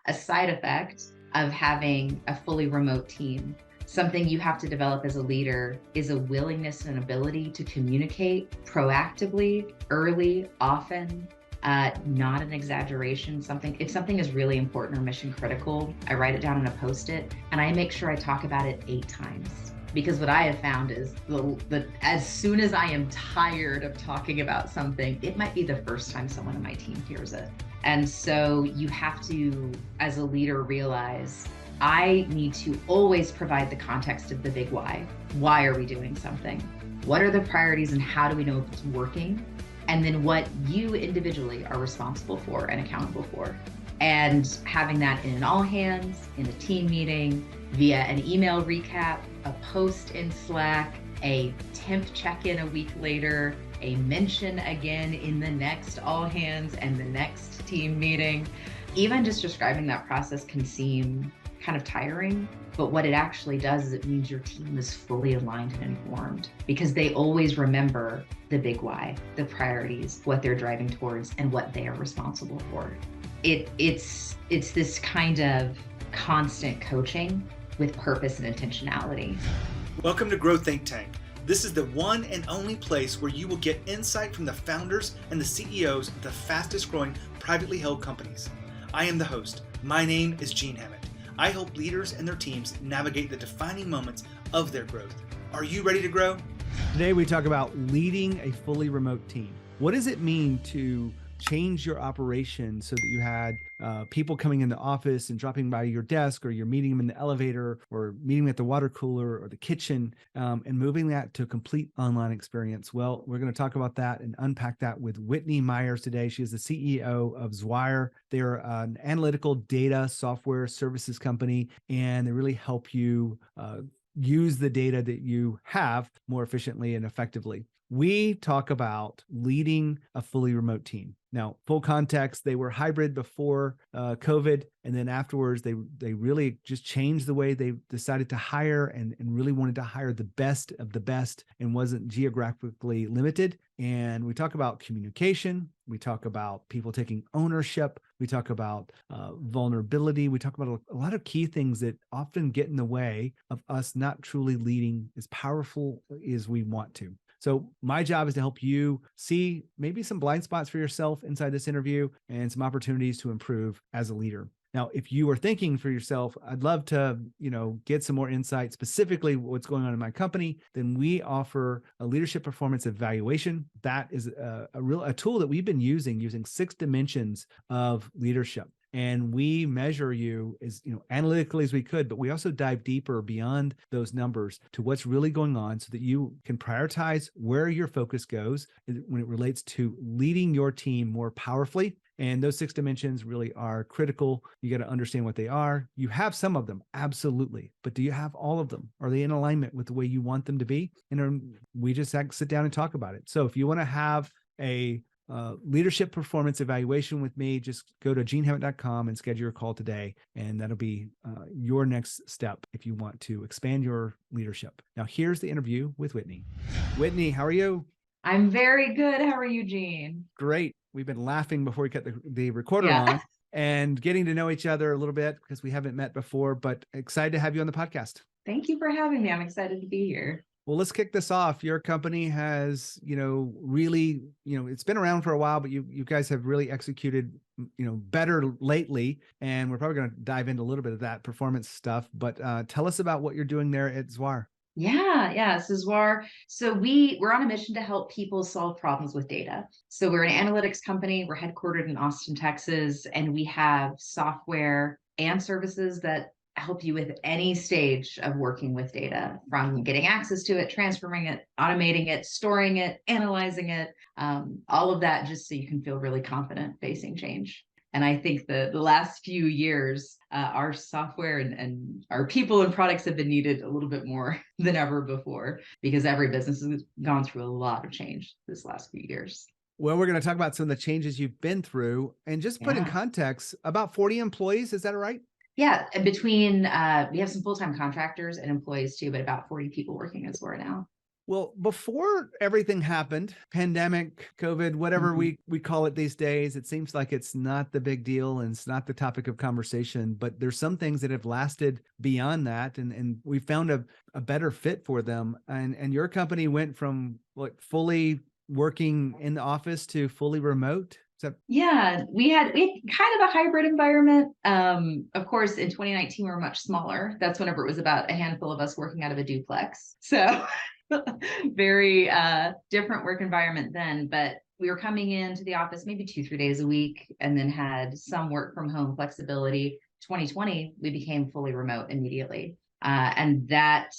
A side effect of having a fully remote team, something you have to develop as a leader, is a willingness and ability to communicate proactively, early, often, not an exaggeration. If something is really important or mission critical, I write it down on a Post-it and I make sure I talk about it 8 times. Because what I have found is as soon as I am tired of talking about something, it might be the first time someone on my team hears it. And so you have to, as a leader, realize I need to always provide the context of the big why. Why are we doing something? What are the priorities and how do we know if it's working? And then what you individually are responsible for and accountable for. And having that in an all hands, in a team meeting, via an email recap, a post in Slack, a temp check-in a week later, a mention again in the next all hands and the next team meeting. Even just describing that process can seem kind of tiring, but what it actually does is it means your team is fully aligned and informed because they always remember the big why, the priorities, what they're driving towards, and what they are responsible for. It's this kind of constant coaching with purpose and intentionality. Welcome to Grow Think Tank. This is the one and only place where you will get insight from the founders and the CEOs of the fastest growing privately held companies. I am the host. My name is Gene Hammett. I help leaders and their teams navigate the defining moments of their growth. Are you ready to grow? Today we talk about leading a fully remote team. What does it mean to change your operation so that you had people coming in the office and dropping by your desk, or you're meeting them in the elevator, or meeting them at the water cooler or the kitchen, and moving that to a complete online experience? Well, we're going to talk about that and unpack that with Whitney Myers today. She is the CEO of Zuar. They're an analytical data software services company, and they really help you use the data that you have more efficiently and effectively. We talk about leading a fully remote team. Now, full context, they were hybrid before COVID, and then afterwards, they really just changed the way they decided to hire and really wanted to hire the best of the best and wasn't geographically limited. And we talk about communication. We talk about people taking ownership. We talk about vulnerability. We talk about a lot of key things that often get in the way of us not truly leading as powerful as we want to. So my job is to help you see maybe some blind spots for yourself inside this interview and some opportunities to improve as a leader. Now, if you are thinking for yourself, I'd love to, get some more insight, specifically what's going on in my company. Then we offer a leadership performance evaluation. That is a tool that we've been using 6 dimensions of leadership. And we measure you as analytically as we could, but we also dive deeper beyond those numbers to what's really going on so that you can prioritize where your focus goes when it relates to leading your team more powerfully. And those 6 dimensions really are critical. You got to understand what they are. You have some of them, absolutely. But do you have all of them? Are they in alignment with the way you want them to be? And we just sit down and talk about it. So if you want to have a leadership performance evaluation with me, just go to genehammett.com and schedule your call today. And that'll be your next step if you want to expand your leadership. Now, here's the interview with Whitney. Whitney, how are you? I'm very good. How are you, Gene? Great. We've been laughing before we cut the recorder on and getting to know each other a little bit because we haven't met before, but excited to have you on the podcast. Thank you for having me. I'm excited to be here. Well, let's kick this off. Your company has, really, it's been around for a while, but you guys have really executed, better lately. And we're probably going to dive into a little bit of that performance stuff, but tell us about what you're doing there at Zuar. Yeah. So Zuar. So we're on a mission to help people solve problems with data. So we're an analytics company. We're headquartered in Austin, Texas, and we have software and services that help you with any stage of working with data, from getting access to it, transforming it, automating it, storing it, analyzing it, all of that, just so you can feel really confident facing change. And I think the last few years, our software and our people and products have been needed a little bit more than ever before, because every business has gone through a lot of change this last few years. Well, we're going to talk about some of the changes you've been through, and just put in context, about 40 employees. Is that right? Yeah. And between, we have some full-time contractors and employees too, but about 40 people working at Zuar now. Well, before everything happened, pandemic, COVID, whatever Mhm. we call it these days, it seems like it's not the big deal and it's not the topic of conversation. But there's some things that have lasted beyond that, and we found a better fit for them. And your company went from like fully working in the office to fully remote. Is that Yeah, we had kind of a hybrid environment. Of course, in 2019, we were much smaller. That's whenever it was about a handful of us working out of a duplex. So very different work environment then. But we were coming into the office maybe 2, 3 days a week, and then had some work from home flexibility. 2020, we became fully remote immediately, and that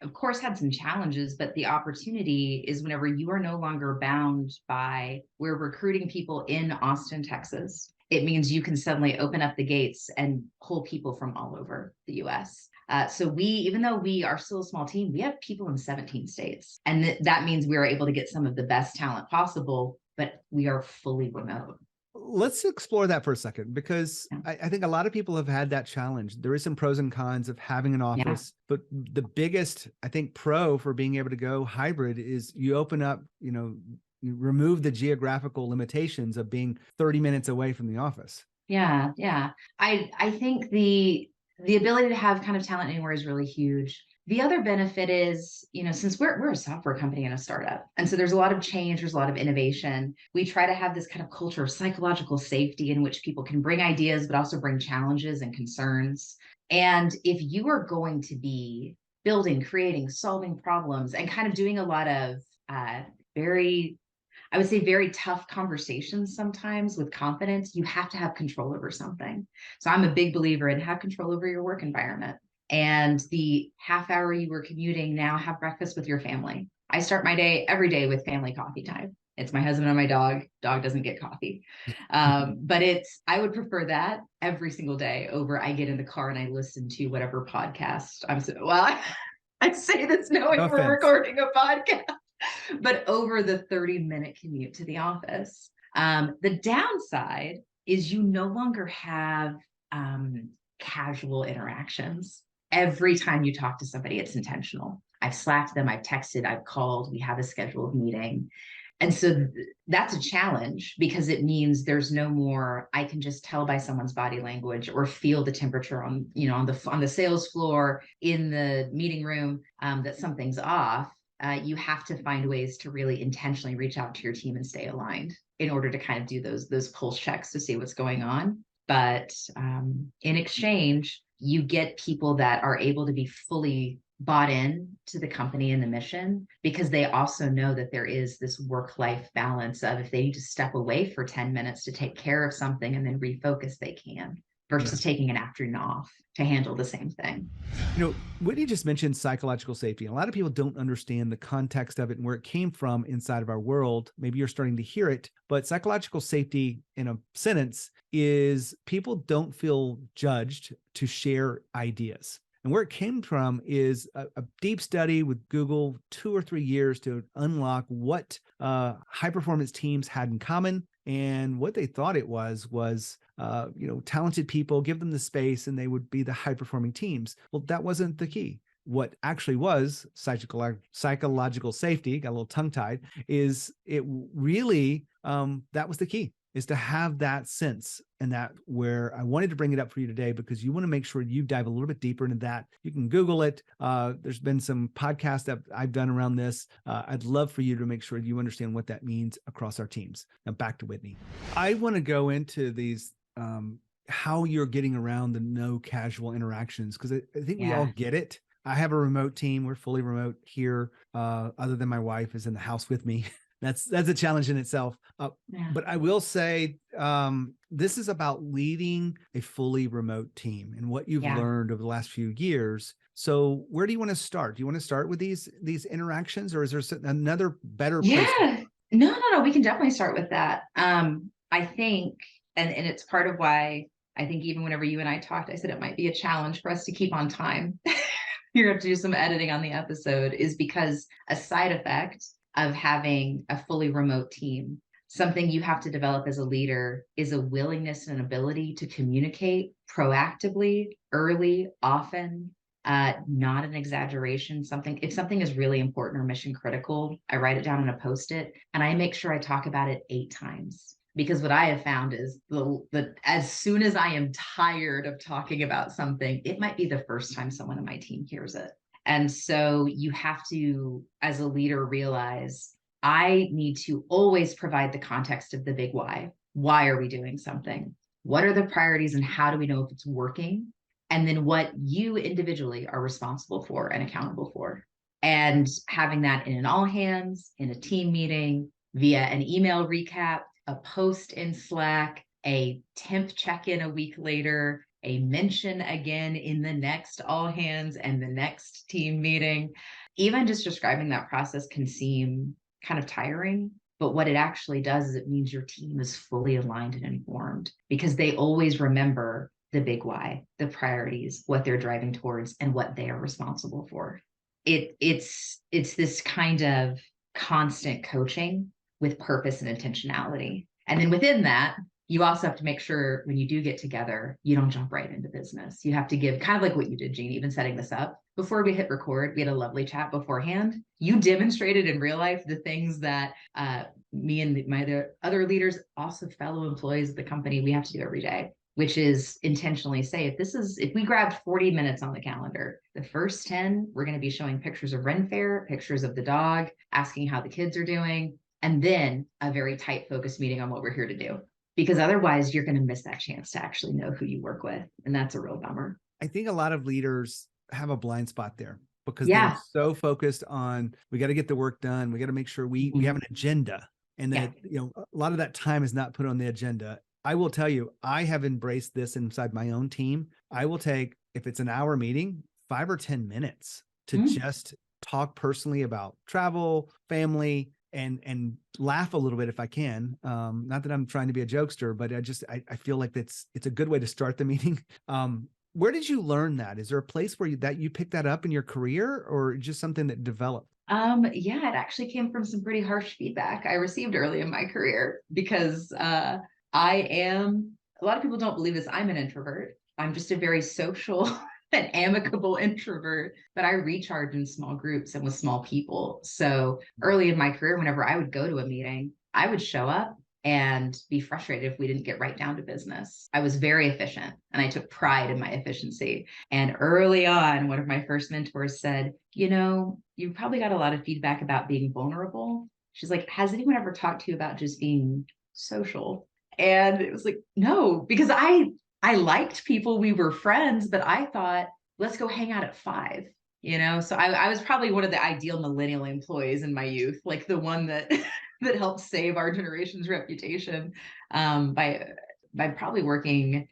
of course had some challenges, but the opportunity is whenever you are no longer bound by we're recruiting people in Austin, Texas. It means you can suddenly open up the gates and pull people from all over the US. So we, even though we are still a small team, we have people in 17 states. And that means we are able to get some of the best talent possible, but we are fully remote. Let's explore that for a second, because Yeah. I think a lot of people have had that challenge. There is some pros and cons of having an Yeah. office, but the biggest, I think, pro for being able to go hybrid is you open up, you remove the geographical limitations of being 30 minutes away from the office. Yeah, yeah. I think the ability to have kind of talent anywhere is really huge. The other benefit is, since we're a software company and a startup, and so there's a lot of change, there's a lot of innovation. We try to have this kind of culture of psychological safety in which people can bring ideas, but also bring challenges and concerns. And if you are going to be building, creating, solving problems, and kind of doing a lot of very I would say very tough conversations sometimes with confidence, you have to have control over something. So I'm a big believer in have control over your work environment. And the half hour you were commuting, now have breakfast with your family. I start my day every day with family coffee time. It's my husband and my dog. Dog doesn't get coffee. But I would prefer that every single day over I get in the car and I listen to whatever podcast I say this No knowing we're offense. recording a podcast, but over the 30-minute commute to the office. The downside is you no longer have casual interactions. Every time you talk to somebody, it's intentional. I've Slacked them, I've texted, I've called, we have a scheduled meeting. And so that's a challenge because it means there's no more, I can just tell by someone's body language or feel the temperature on the sales floor, in the meeting room, that something's off. You have to find ways to really intentionally reach out to your team and stay aligned in order to kind of do those pulse checks to see what's going on. But in exchange, you get people that are able to be fully bought in to the company and the mission because they also know that there is this work-life balance of if they need to step away for 10 minutes to take care of something and then refocus, they can, versus taking an afternoon off to handle the same thing. Whitney just mentioned psychological safety. A lot of people don't understand the context of it and where it came from inside of our world. Maybe you're starting to hear it, but psychological safety in a sentence is people don't feel judged to share ideas. And where it came from is a deep study with Google, 2 or 3 years to unlock what high performance teams had in common. And what they thought it was talented people, give them the space and they would be the high performing teams. Well, that wasn't the key. What actually was psychological safety, got a little tongue tied, is it really, that was the key, is to have that sense. And that where I wanted to bring it up for you today, because you want to make sure you dive a little bit deeper into that. You can Google it. There's been some podcasts that I've done around this. I'd love for you to make sure you understand what that means across our teams. Now back to Whitney. I want to go into these, how you're getting around the no casual interactions, because I think we all get it. I have a remote team. We're fully remote here. Other than my wife is in the house with me. That's a challenge in itself. But I will say, this is about leading a fully remote team and what you've learned over the last few years. So where do you want to start? Do you want to start with these interactions, or is there another better place? No. We can definitely start with that. I think, and it's part of why I think even whenever you and I talked, I said it might be a challenge for us to keep on time. You're going to have to do some editing on the episode, is because a side effect of having a fully remote team, something you have to develop as a leader, is a willingness and ability to communicate proactively, early, often, Not an exaggeration. If something is really important or mission critical, I write it down on a post-it and I make sure I talk about it 8 times. Because what I have found is as soon as I am tired of talking about something, it might be the first time someone on my team hears it. And so you have to, as a leader, realize I need to always provide the context of the big why. Why are we doing something? What are the priorities and how do we know if it's working? And then what you individually are responsible for and accountable for. And having that in an all hands, in a team meeting, via an email recap, a post in Slack, a temp check-in a week later, a mention again in the next all hands and the next team meeting. Even just describing that process can seem kind of tiring, but what it actually does is it means your team is fully aligned and informed because they always remember the big why, the priorities, what they're driving towards, and what they are responsible for. It's this kind of constant coaching with purpose and intentionality. And then within that, you also have to make sure when you do get together, you don't jump right into business. You have to give kind of like what you did, Jean, even setting this up. Before we hit record, we had a lovely chat beforehand. You demonstrated in real life the things that me and my other leaders, also fellow employees of the company, we have to do every day, which is intentionally say, if we grabbed 40 minutes on the calendar, the first 10, we're going to be showing pictures of Ren Fair, pictures of the dog, asking how the kids are doing, and then a very tight focus meeting on what we're here to do. Because otherwise you're going to miss that chance to actually know who you work with. And that's a real bummer. I think a lot of leaders have a blind spot there because Yeah. they're so focused on, we got to get the work done. We got to make sure we have an agenda, and that, a lot of that time is not put on the agenda. I will tell you, I have embraced this inside my own team. I will take, if it's an hour meeting, 5 or 10 minutes to just talk personally about travel, family, and laugh a little bit if I can. Not that I'm trying to be a jokester, but I feel like it's a good way to start the meeting. Where did you learn that? Is there a place where you picked that up in your career, or just something that developed? Yeah, it actually came from some pretty harsh feedback I received early in my career because a lot of people don't believe this. I'm an introvert. I'm just a very social an amicable introvert, but I recharge in small groups and with small people. So early in my career, whenever I would go to a meeting, I would show up and be frustrated if we didn't get right down to business. I was very efficient and I took pride in my efficiency. And early on, one of my first mentors said, you probably got a lot of feedback about being vulnerable. She's like, has anyone ever talked to you about just being social? And it was like, no, because I liked people, we were friends, but I thought, let's go hang out at 5, So I was probably one of the ideal millennial employees in my youth, like the one that that helped save our generation's reputation by probably working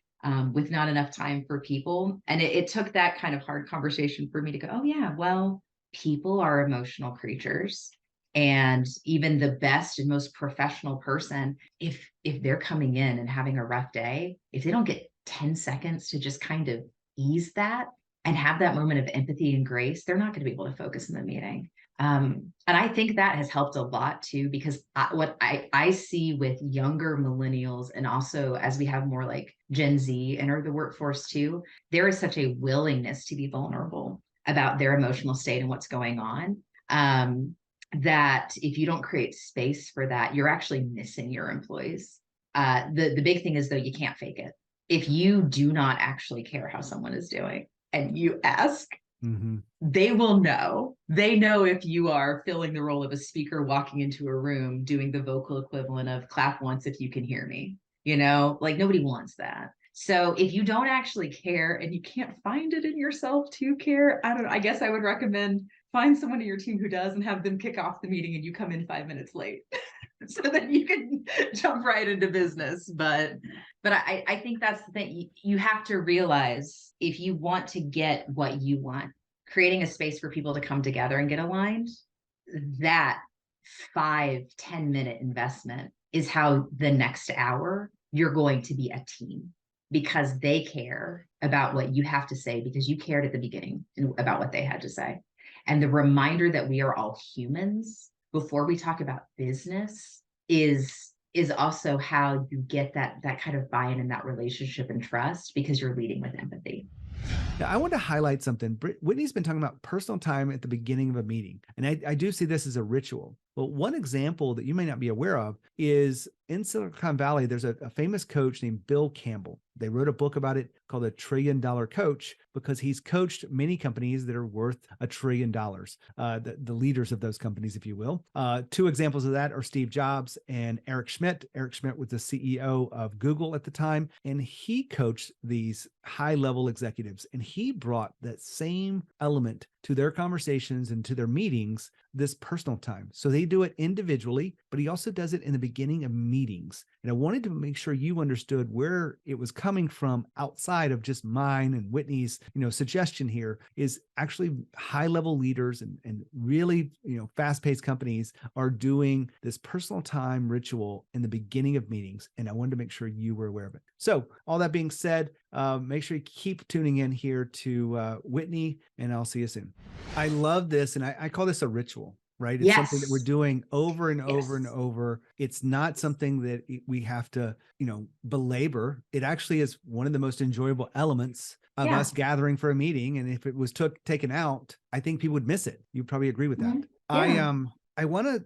with not enough time for people. And it took that kind of hard conversation for me to go, oh yeah, well, people are emotional creatures. And even the best and most professional person, if they're coming in and having a rough day, if they don't get 10 seconds to just kind of ease that and have that moment of empathy and grace, they're not going to be able to focus in the meeting. And I think that has helped a lot too, because what I see with younger millennials, and also as we have more like Gen Z enter the workforce too, there is such a willingness to be vulnerable about their emotional state and what's going on. That if you don't create space for that, you're actually missing your employees. The big thing is though, you can't fake it. If you do not actually care how someone is doing and you ask, they will know. They know if you are filling the role of a speaker walking into a room doing the vocal equivalent of clap once if you can hear me, like nobody wants that. So if you don't actually care and you can't find it in yourself to care, I don't know, I guess I would recommend find someone in your team who does and have them kick off the meeting and you come in 5 minutes late so that you can jump right into business. But I think that's the thing. You have to realize if you want to get what you want, creating a space for people to come together and get aligned, that 5-10 minute investment is how the next hour you're going to be a team, because they care about what you have to say because you cared at the beginning about what they had to say. And the reminder that we are all humans before we talk about business is also how you get that kind of buy-in in that relationship and trust, because you're leading with empathy. Now, I want to highlight something. Whitney's been talking about personal time at the beginning of a meeting. And I do see this as a ritual. But one example that you may not be aware of is in Silicon Valley, there's a famous coach named Bill Campbell. They wrote a book about it called The $1 Trillion Coach because he's coached many companies that are worth $1 trillion, the leaders of those companies, if you will. Two examples of that are Steve Jobs and Eric Schmidt. Eric Schmidt was the CEO of Google at the time, and he coached these high-level executives, and he brought that same element to their conversations and to their meetings, this personal time. So they do it individually, but he also does it in the beginning of meetings. And I wanted to make sure you understood where it was coming from outside of just mine and Whitney's, suggestion here is actually high-level leaders and really, fast-paced companies are doing this personal time ritual in the beginning of meetings. And I wanted to make sure you were aware of it. So all that being said, make sure you keep tuning in here to Whitney, and I'll see you soon. I love this, and I call this a ritual, right? It's something that we're Yes. doing over and over and Yes. over. It's not something that we have to, belabor. It actually is one of the most enjoyable elements of Yeah. us gathering for a meeting. And if it was taken out, I think people would miss it. You probably agree with that. Mhm. Yeah. I want to,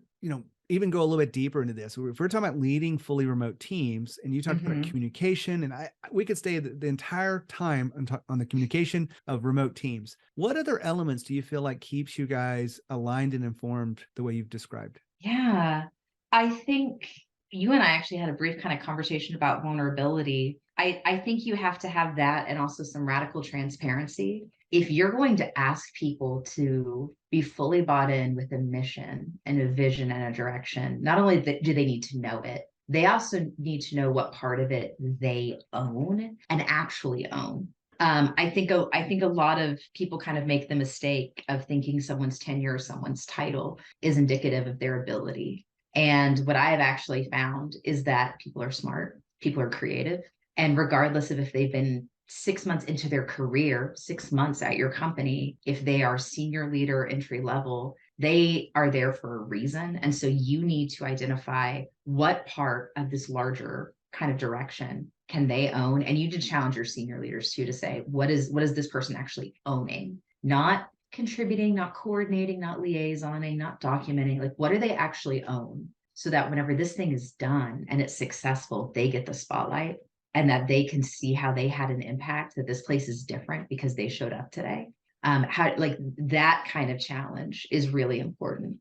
even go a little bit deeper into this. If we're talking about leading fully remote teams, and you talked about Mhm. communication, and we could stay the entire time on the communication of remote teams. What other elements do you feel like keeps you guys aligned and informed the way you've described? Yeah. I think you and I actually had a brief kind of conversation about vulnerability. I think you have to have that and also some radical transparency. If you're going to ask people to be fully bought in with a mission and a vision and a direction, not only do they need to know it, they also need to know what part of it they own and actually own. I think a lot of people kind of make the mistake of thinking someone's tenure or someone's title is indicative of their ability. And what I have actually found is that people are smart, people are creative, and regardless of if they've been 6 months into their career, 6 months at your company, if they are senior leader, entry level, they are there for a reason. And so you need to identify what part of this larger kind of direction can they own. And you need to challenge your senior leaders too to say, what is this person actually owning? Not contributing, not coordinating, not liaisoning, not documenting. Like, what do they actually own? So that whenever this thing is done and it's successful, they get the spotlight and that they can see how they had an impact, that this place is different because they showed up today. How, like, that kind of challenge is really important,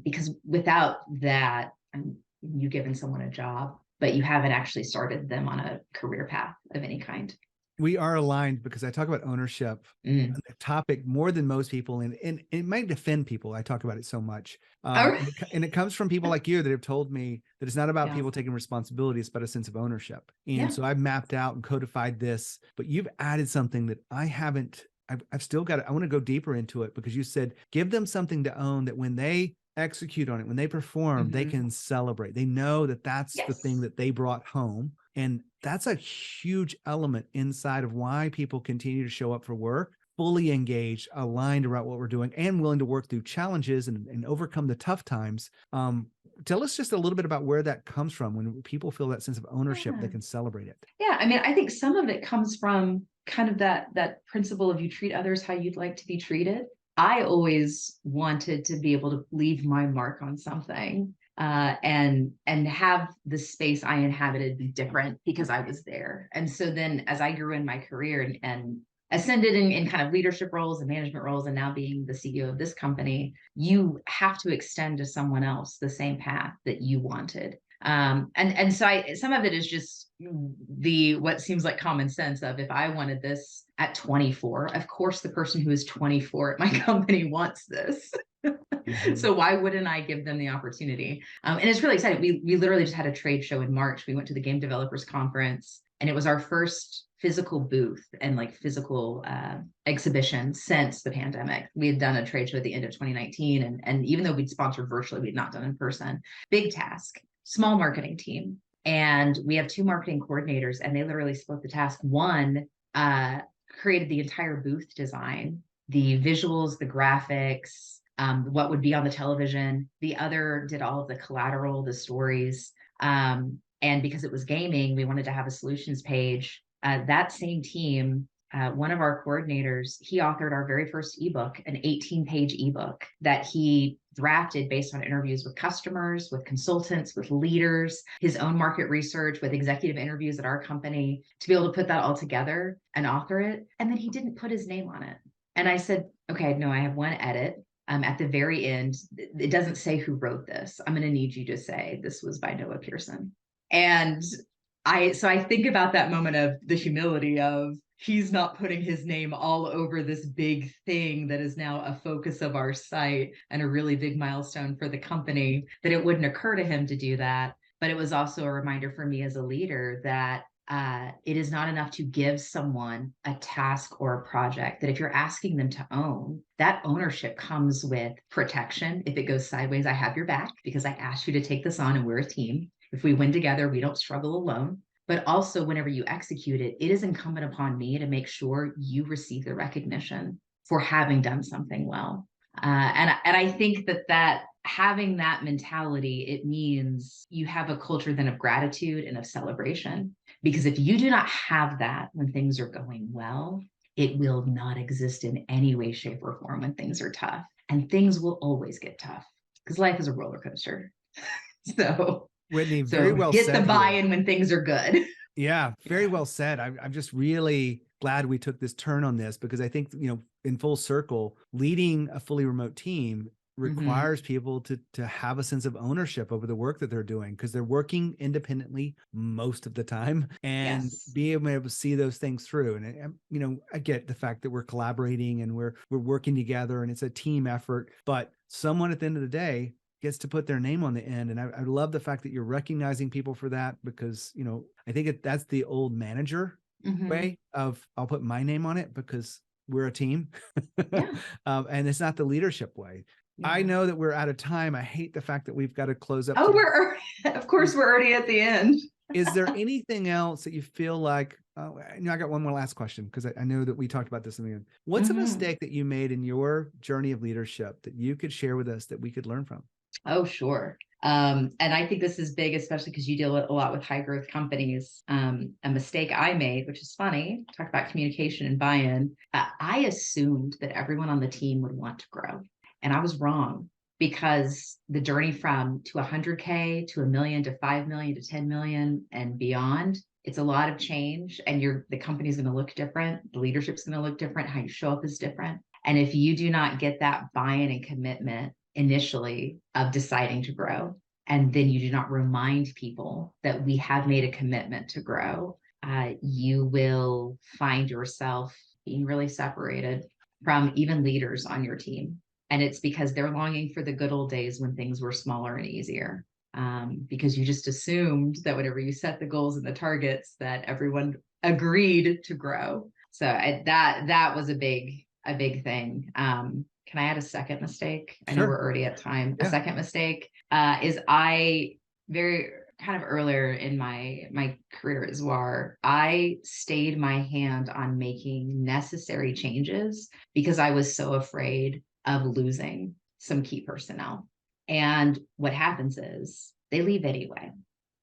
because without that, you giving someone a job, but you haven't actually started them on a career path of any kind. We are aligned because I talk about ownership, Mm. a topic more than most people, and it might offend people. I talk about it so much, Oh, and it comes from people like you that have told me that it's not about yeah. people taking responsibility; it's about a sense of ownership. And Yeah. so I've mapped out and codified this, but you've added something that I haven't. I've still got. I want to go deeper into it because you said give them something to own that when they execute on it, when they perform, they Mhm. can celebrate. They know that that's the thing Yes. that they brought home. And that's a huge element inside of why people continue to show up for work, fully engaged, aligned around what we're doing, and willing to work through challenges and overcome the tough times. Tell us just a little bit about where that comes from when people feel that sense of ownership, they Yeah. can celebrate it. Yeah. I mean, I think some of it comes from kind of that principle of you treat others how you'd like to be treated. I always wanted to be able to leave my mark on something, and have the space I inhabited be different because I was there. And so then as I grew in my career and ascended in kind of leadership roles and management roles, and now being the CEO of this company, you have to extend to someone else the same path that you wanted. And so some of it is just the what seems like common sense of, if I wanted this at 24, of course the person who is 24 at my company wants this. Mhm. So why wouldn't I give them the opportunity? And it's really exciting. We literally just had a trade show in March. We went to the Game Developers Conference, and it was our first physical booth and like physical exhibition since the pandemic. We had done a trade show at the end of 2019, and even though we'd sponsored virtually, we'd not done in person. Big task, small marketing team, and we have two marketing coordinators, and they literally split the task. One created the entire booth design, the visuals, the graphics, what would be on the television. The other did all of the collateral, the stories. And because it was gaming, we wanted to have a solutions page. That same team one of our coordinators, he authored our very first ebook, an 18-page ebook that he drafted based on interviews with customers, with consultants, with leaders, his own market research, with executive interviews at our company, to be able to put that all together and author it. And then he didn't put his name on it. And I said, okay, no, I have one edit. At the very end, it doesn't say who wrote this. I'm going to need you to say this was by Noah Pearson. And so I think about that moment of the humility of, he's not putting his name all over this big thing that is now a focus of our site and a really big milestone for the company, that it wouldn't occur to him to do that. But it was also a reminder for me as a leader that it is not enough to give someone a task or a project, that if you're asking them to own, that ownership comes with protection. If it goes sideways, I have your back because I asked you to take this on and we're a team. If we win together, we don't struggle alone. But also, whenever you execute it, it is incumbent upon me to make sure you receive the recognition for having done something well. And I think that having that mentality, it means you have a culture then of gratitude and of celebration. Because if you do not have that when things are going well, it will not exist in any way, shape, or form when things are tough. And things will always get tough because life is a roller coaster. Whitney, very well get said the buy-in when things are good. Yeah, very well said. I'm just really glad we took this turn on this, because I think, in full circle, leading a fully remote team requires people to have a sense of ownership over the work that they're doing, because they're working independently most of the time, and being able to see those things through. And I get the fact that we're collaborating and we're working together and it's a team effort, but someone at the end of the day gets to put their name on the end. And I love the fact that you're recognizing people for that, because, I think that's the old manager way of, I'll put my name on it because we're a team. And it's not the leadership way. I know that we're out of time. I hate the fact that we've got to close up. Of course, we're already at the end. Is there anything else that you feel like, I got one more last question, because I know that we talked about this in the end. What's a mistake that you made in your journey of leadership that you could share with us that we could learn from? Oh, sure. And I think this is big, especially because you deal a lot with high growth companies. A mistake I made, which is funny, talk about communication and buy-in. I assumed that everyone on the team would want to grow. And I was wrong, because the journey from to 100K to 1 million to 5 million to 10 million and beyond, it's a lot of change, and the company's going to look different. The leadership's going to look different. How you show up is different. And if you do not get that buy-in and commitment initially of deciding to grow, and then you do not remind people that we have made a commitment to grow, you will find yourself being really separated from even leaders on your team. And it's because they're longing for the good old days when things were smaller and easier. Because you just assumed that whenever you set the goals and the targets, that everyone agreed to grow. So that was a big thing. Can I add a second mistake? I know we're already at time. A second mistake is I very kind of earlier in my career at Zuar, I stayed my hand on making necessary changes because I was so afraid of losing some key personnel. And what happens is they leave anyway.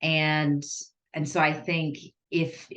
And so I think if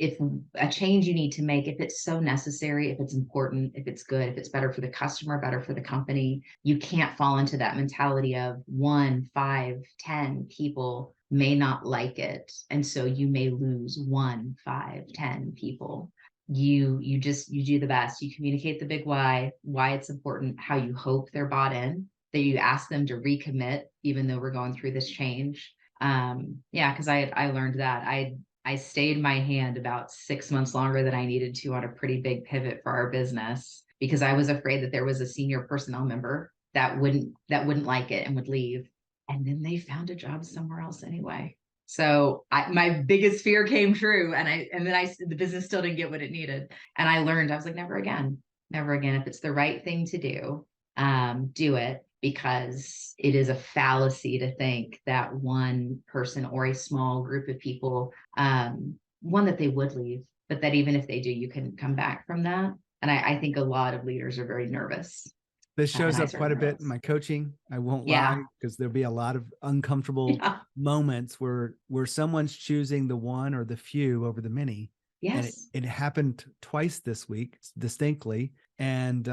a change you need to make, if it's so necessary, if it's important, if it's good, if it's better for the customer, better for the company, you can't fall into that mentality of 1, 5, 10 people may not like it. And so you may lose 1, 5, 10 people. You do the best. You communicate the big why it's important, how you hope they're bought in, that you ask them to recommit, even though we're going through this change. Because I learned that I stayed my hand about 6 months longer than I needed to on a pretty big pivot for our business, because I was afraid that there was a senior personnel member that wouldn't like it and would leave. And then they found a job somewhere else anyway. So my biggest fear came true, and then the business still didn't get what it needed. And I learned, I was like, never again. If it's the right thing to do, do it, because it is a fallacy to think that one person or a small group of people, one, that they would leave, but that even if they do, you can come back from that. And I think a lot of leaders are very nervous. This shows up quite a bit in my coaching. I won't lie, because there'll be a lot of uncomfortable moments where someone's choosing the one or the few over the many. And Yes. it happened twice this week, distinctly. And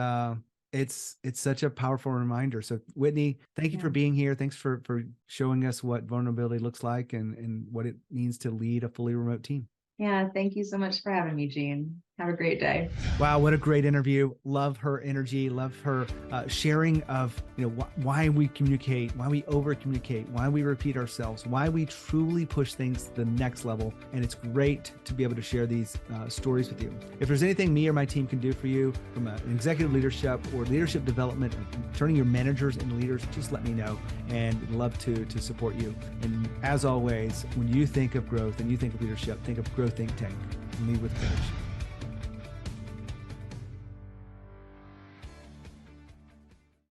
it's such a powerful reminder. So Whitney, thank you for being here. Thanks for showing us what vulnerability looks like and what it means to lead a fully remote team. Yeah. Thank you so much for having me, Gene. Have a great day. Wow, what a great interview. Love her energy, love her sharing of why we communicate, why we over communicate, why we repeat ourselves, why we truly push things to the next level. And it's great to be able to share these stories with you. If there's anything me or my team can do for you from an executive leadership or leadership development, turning your managers into leaders, just let me know, and we'd love to support you. And as always, when you think of growth and you think of leadership, think of Grow Think Tank. Lead with courage.